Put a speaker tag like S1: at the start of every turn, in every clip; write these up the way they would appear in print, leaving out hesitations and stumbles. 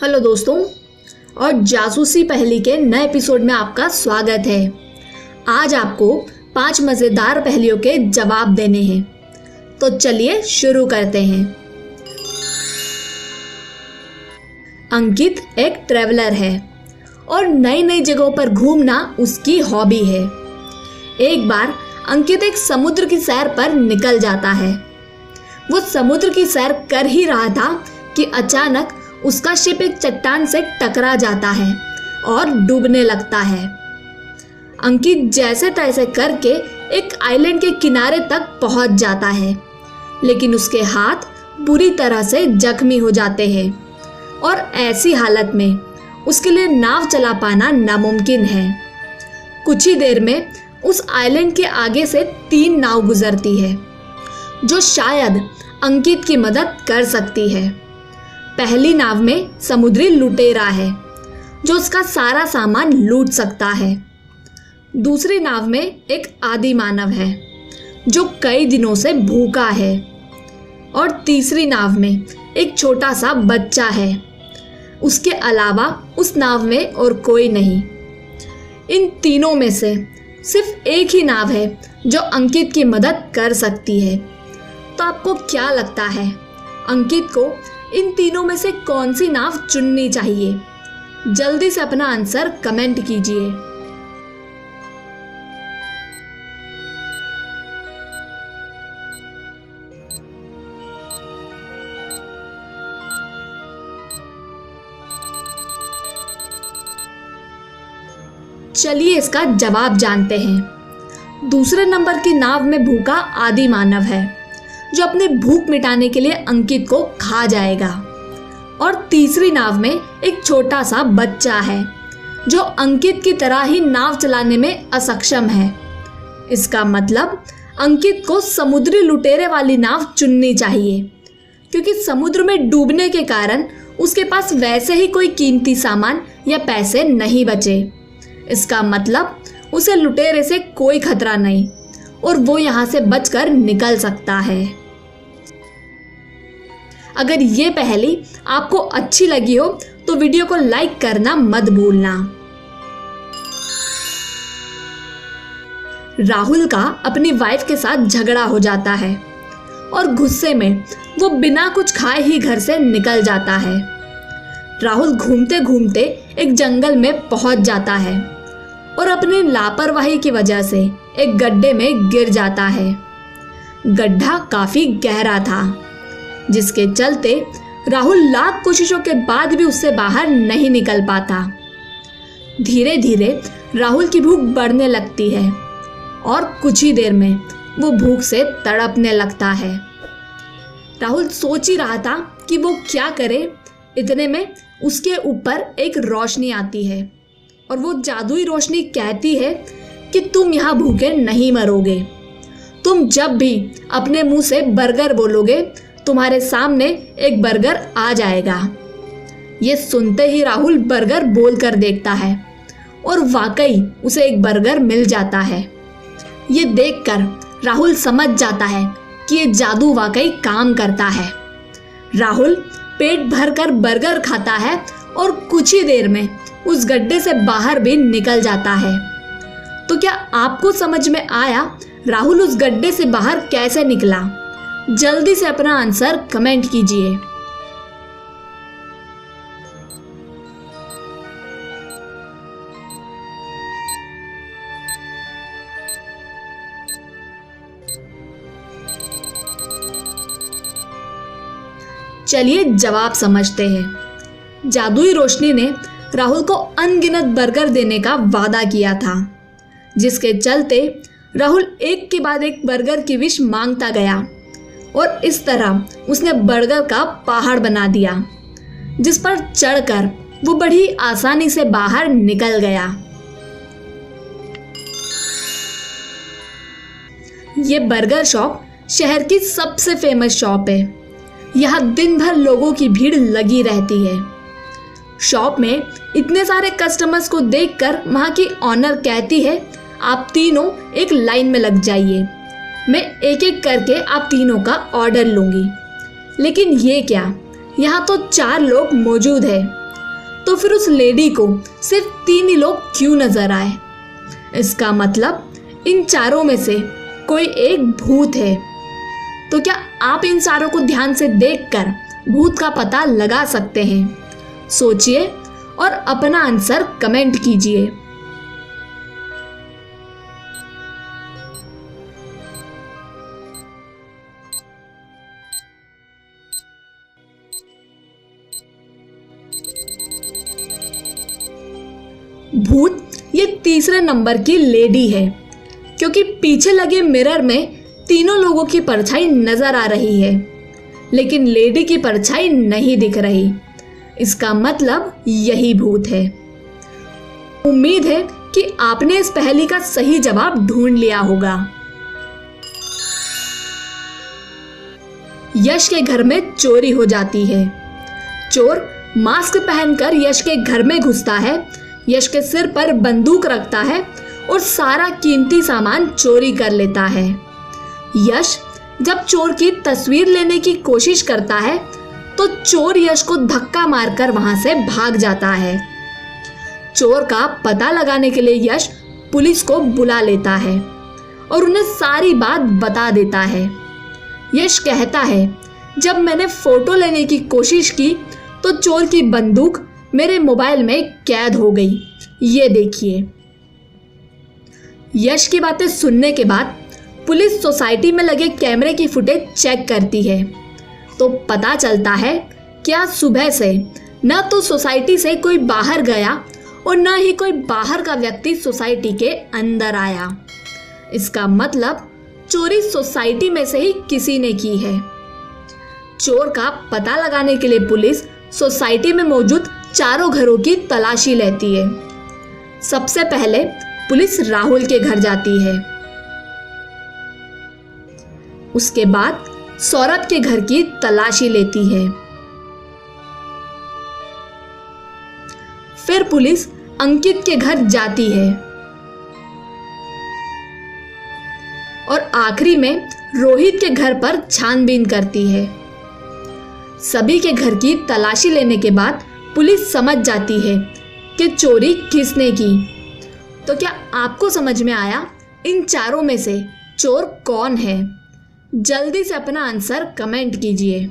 S1: Hello दोस्तों, और जासूसी पहेली के नए एपिसोड में आपका स्वागत है। आज आपको 5 मज़ेदार पहेलियों के जवाब देने हैं, तो चलिए शुरू करते हैं। अंकित एक ट्रैवलर है और नई नई जगहों पर घूमना उसकी हॉबी है। एक बार अंकित एक समुद्र की सैर पर निकल जाता है। वो समुद्र की सैर कर ही रहा था कि अचानक उसका शिप एक चट्टान से टकरा जाता है और डूबने लगता है। अंकित जैसे तैसे करके एक आइलैंड के किनारे तक पहुंच जाता है, लेकिन उसके हाथ बुरी तरह से जख्मी हो जाते हैं और ऐसी हालत में उसके लिए नाव चला पाना नामुमकिन है। कुछ ही देर में उस आइलैंड के आगे से 3 नाव गुजरती है जो शायद अंकित की मदद कर सकती है। पहली नाव में समुद्री लुटेरा है जो उसका सारा सामान लूट सकता है। दूसरी नाव में एक आदि मानव है जो कई दिनों से भूखा है। और तीसरी नाव में एक छोटा सा बच्चा है। उसके अलावा उस नाव में और कोई नहीं। इन तीनों में से सिर्फ एक ही नाव है जो अंकित की मदद कर सकती है। तो आपको क्या लगता है, अंकित को इन तीनों में से कौन सी नाव चुननी चाहिए? जल्दी से अपना आंसर कमेंट कीजिए। चलिए इसका जवाब जानते हैं। दूसरे नंबर की नाव में भूखा आदि मानव है जो अपनी भूख मिटाने के लिए अंकित को खा जाएगा। और तीसरी नाव में एक छोटा सा बच्चा है जो अंकित की तरह ही नाव चलाने में असक्षम है। इसका मतलब अंकित को समुद्री लुटेरे वाली नाव चुननी चाहिए, क्योंकि समुद्र में डूबने के कारण उसके पास वैसे ही कोई कीमती सामान या पैसे नहीं बचे। इसका मतलब उसे लुटेरे से कोई खतरा नहीं और वो यहाँ से बचकर निकल सकता है। अगर ये पहेली आपको अच्छी लगी हो तो वीडियो को लाइक करना मत भूलना। राहुल का अपनी वाइफ के साथ झगड़ा हो जाता है और गुस्से में वो बिना कुछ खाए ही घर से निकल जाता है। राहुल घूमते घूमते एक जंगल में पहुंच जाता है और अपनी लापरवाही की वजह से एक गड्ढे में गिर जाता है। गड्ढा काफी गहरा था, जिसके चलते राहुल लाख कोशिशों के बाद भी उससे बाहर नहीं निकल पाता। धीरे धीरे राहुल की भूख बढ़ने लगती है और कुछ ही देर में वो भूख से तड़पने लगता है। राहुल सोच ही रहा था कि वो क्या करे। इतने में उसके ऊपर एक रोशनी आती है और वो जादुई रोशनी कहती है कि तुम यहाँ भूखे नहीं मरोगे। तुम जब भी अपने मुंह से बर्गर बोलोगे, तुम्हारे सामने एक बर्गर आ जाएगा। ये सुनते ही राहुल बर्गर बोल कर देखता है और वाकई उसे एक बर्गर मिल जाता है। ये देखकर राहुल समझ जाता है कि ये जादू वाकई काम करता है। राहुल पेट भरकर बर्गर खाता है और कुछ ही देर में उस गड्ढे से बाहर भी निकल जाता है। तो क्या आपको समझ में आया राहुल उस गड्ढे से बाहर कैसे निकला? जल्दी से अपना आंसर कमेंट कीजिए। चलिए जवाब समझते हैं। जादुई रोशनी ने राहुल को अनगिनत बर्गर देने का वादा किया था, जिसके चलते राहुल एक के बाद एक बर्गर की विश मांगता गया और इस तरह उसने बर्गर का पहाड़ बना दिया, जिस पर चढ़कर वो बड़ी आसानी से बाहर निकल गया। ये बर्गर शॉप शहर की सबसे फेमस शॉप है। यहाँ दिन भर लोगों की भीड़ लगी रहती है। शॉप में इतने सारे कस्टमर्स को देखकर वहाँ की ऑनर कहती है, आप तीनों एक लाइन में लग जाइए, मैं एक एक करके आप तीनों का ऑर्डर लूँगी। लेकिन ये क्या, यहाँ तो 4 लोग मौजूद हैं तो फिर उस लेडी को सिर्फ 3 ही लोग क्यों नजर आए? इसका मतलब इन चारों में से कोई एक भूत है। तो क्या आप इन चारों को ध्यान से देखकर भूत का पता लगा सकते हैं? सोचिए और अपना आंसर कमेंट कीजिए। भूत ये तीसरे नंबर की लेडी है, क्योंकि पीछे लगे मिरर में तीनों लोगों की परछाई नजर आ रही है, लेकिन लेडी की परछाई नहीं दिख रही। इसका मतलब यही भूत है। उम्मीद है कि आपने इस पहेली का सही जवाब ढूंढ लिया होगा। यश के घर में चोरी हो जाती है। चोर मास्क पहनकर यश के घर में घुसता है, यश के सिर पर बंदूक रखता है और सारा कीमती सामान चोरी कर लेता है। यश जब चोर की तस्वीर लेने की कोशिश करता है तो चोर यश को धक्का मारकर वहां से भाग जाता है। चोर का पता लगाने के लिए यश पुलिस को बुला लेता है और उन्हें सारी बात बता देता है। यश कहता है, जब मैंने फोटो लेने की कोशिश की तो चोर की बंदूक मेरे मोबाइल में कैद हो गई, ये देखिए। यश की बातें सुनने के बाद पुलिस सोसाइटी में लगे कैमरे की फुटेज चेक करती है तो पता चलता है कि आज सुबह से न तो सोसाइटी से कोई बाहर गया और न ही कोई बाहर का व्यक्ति सोसाइटी के अंदर आया। इसका मतलब चोरी सोसाइटी में से ही किसी ने की है। चोर का पता लगाने के लिए पुलिस सोसाइटी में मौजूद चारों घरों की तलाशी लेती है। सबसे पहले पुलिस राहुल के घर जाती है, उसके बाद सौरभ के घर की तलाशी लेती है, फिर पुलिस अंकित के घर जाती है और आखिरी में रोहित के घर पर छानबीन करती है। सभी के घर की तलाशी लेने के बाद पुलिस समझ जाती है कि चोरी किसने की। तो क्या आपको समझ में आया इन चारों में से चोर कौन है? जल्दी से अपना आंसर कमेंट कीजिए।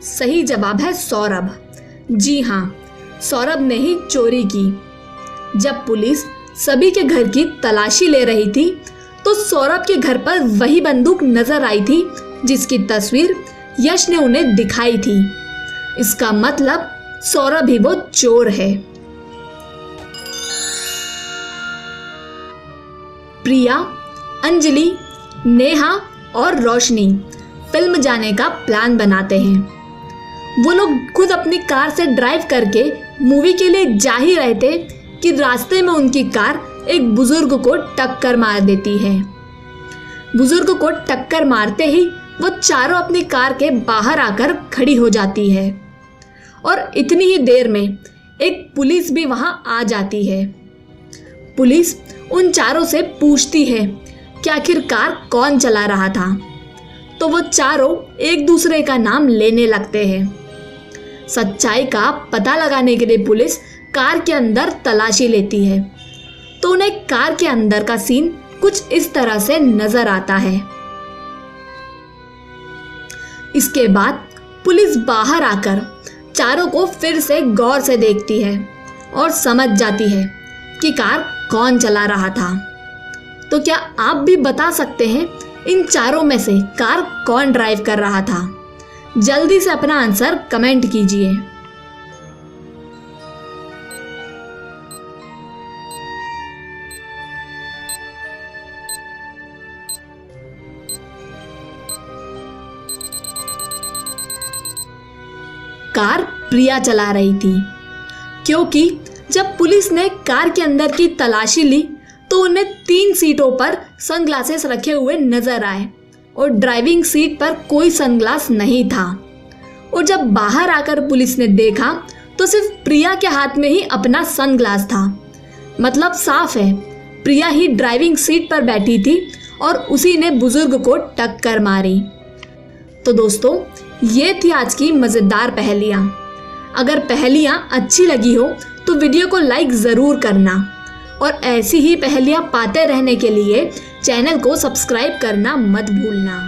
S1: सही जवाब है सौरभ। जी हाँ, सौरभ ने ही चोरी की। जब पुलिस सभी के घर की तलाशी ले रही थी तो सौरभ के घर पर वही बंदूक नजर आई थी जिसकी तस्वीर यश ने उन्हें दिखाई थी। इसका मतलब सौरभ ही वो चोर है। प्रिया, अंजलि, नेहा और रोशनी फिल्म जाने का प्लान बनाते हैं। वो लोग खुद अपनी कार से ड्राइव करके मूवी के लिए जा ही रहे थे कि रास्ते में उनकी कार एक बुजुर्ग को टक्कर मार देती है। बुजुर्ग को टक्कर मारते ही वो चारों अपनी कार के बाहर आकर खड़ी हो जाती है और इतनी ही देर में एक पुलिस भी वहां आ जाती है। पुलिस उन चारों से पूछती है कि आखिर कार कौन चला रहा था, तो वो चारों एक दूसरे का नाम लेने लगते हैं। सच्चाई का पता लगाने के लिए पुलिस कार के अंदर तलाशी लेती है तो उन्हें कार के अंदर का सीन कुछ इस तरह से नजर आता है। इसके बाद पुलिस बाहर आकर चारों को फिर से गौर से देखती है और समझ जाती है कि कार कौन चला रहा था। तो क्या आप भी बता सकते हैं इन चारों में से कार कौन ड्राइव कर रहा था? जल्दी से अपना आंसर कमेंट कीजिए। कार प्रिया चला रही थी, क्योंकि जब पुलिस ने कार के अंदर की तलाशी ली तो उन्हें 3 सीटों पर सनग्लासेस रखे हुए नजर आए और ड्राइविंग सीट पर कोई सनग्लास नहीं था। और जब बाहर आकर पुलिस ने देखा तो सिर्फ प्रिया के हाथ में ही अपना सनग्लास था। मतलब साफ है, प्रिया ही ड्राइविंग सीट पर बैठी थी और उसी ने बुजुर्ग को टक्कर मारी। तो दोस्तों, ये थी आज की मज़ेदार पहेलियाँ। अगर पहेलियाँ अच्छी लगी हो तो वीडियो को लाइक ज़रूर करना और ऐसी ही पहेलियाँ पाते रहने के लिए चैनल को सब्सक्राइब करना मत भूलना।